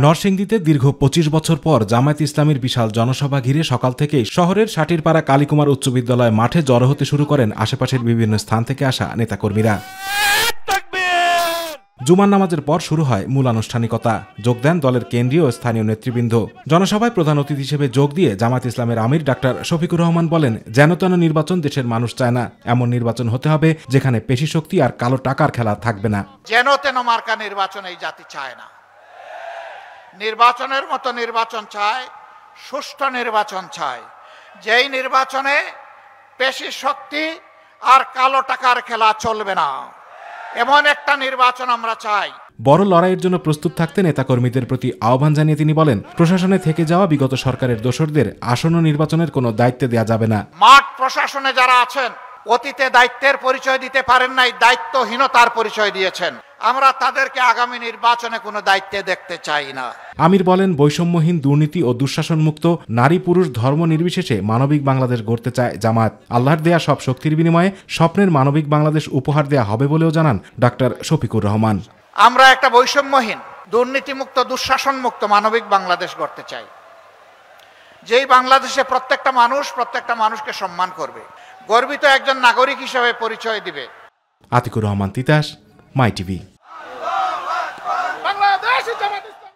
নরসিংদীতে দীর্ঘ ২৫ বছর পর জামায়াত ইসলামীর বিশাল জনসভা ঘিরে সকাল থেকেই শহরের সাটিরপাড়া কালীকুমার উচ্চ বিদ্যালয় মাঠে জড়ো হতে শুরু করেন আশেপাশের বিভিন্ন স্থান থেকে আসা নেতাকর্মীরা। জুমার নামাজের পর শুরু হয় মূল আনুষ্ঠানিকতা। যোগ দেন দলের কেন্দ্রীয় ও স্থানীয় নেতৃবৃন্দ। জনসভায় প্রধান অতিথি হিসেবে যোগ দিয়ে জামায়াত ইসলামের আমির ডাক্তার শফিকুর রহমান বলেন, যেনতেন নির্বাচন দেশের মানুষ চায় না। এমন নির্বাচন হতে হবে যেখানে পেশি শক্তি আর কালো টাকার খেলা থাকবে না। যেনতেন মার্কা নির্বাচন এই জাতি চায় না। নির্বাচনের মতো নির্বাচন চায়, সুষ্ঠু নির্বাচন চায়, যেই নির্বাচনে পেশি শক্তি আর কালো টাকার খেলা চলবে না। এমন একটা নির্বাচন আমরা চাই। বড় লড়াইয়ের জন্য প্রস্তুত থাকতে নেতাকর্মীদের প্রতি আহ্বান জানিয়ে তিনি বলেন, প্রশাসনে থেকে যাওয়া বিগত সরকারের দোসরদের আসন্ন নির্বাচনের কোনো দায়িত্ব দেওয়া যাবে না। মাঠ প্রশাসনে যারা আছেন অতীতে দায়িত্বের পরিচয় দিতে পারেন নাই, দায়িত্বহীনতার পরিচয় দিয়েছেন। আমরা তাদেরকে আগামী নির্বাচনে কোনো দায়িত্বে দেখতে চাই না। আমির বলেন, বৈষম্যহীন, দুর্নীতি ও দুঃশাসনমুক্ত, নারী পুরুষ ধর্ম নির্বিশেষে মানবিক বাংলাদেশ গড়তে চায় জামায়াত। আল্লাহর দেয়া সব শক্তির বিনিময়ে স্বপ্নের মানবিক বাংলাদেশ উপহার দেয়া হবে বলেও জানান ডাক্তার শফিকুর রহমান। আমরা একটা বৈষম্যহীন, দুর্নীতিমুক্ত, দুঃশাসনমুক্ত মানবিক বাংলাদেশ গড়তে চাই, যেই বাংলাদেশে প্রত্যেকটা মানুষকে সম্মান করবে, গর্বিত একজন নাগরিক হিসেবে পরিচয় দিবে। আতিকুর রহমান তিতাস, মাই টিভি।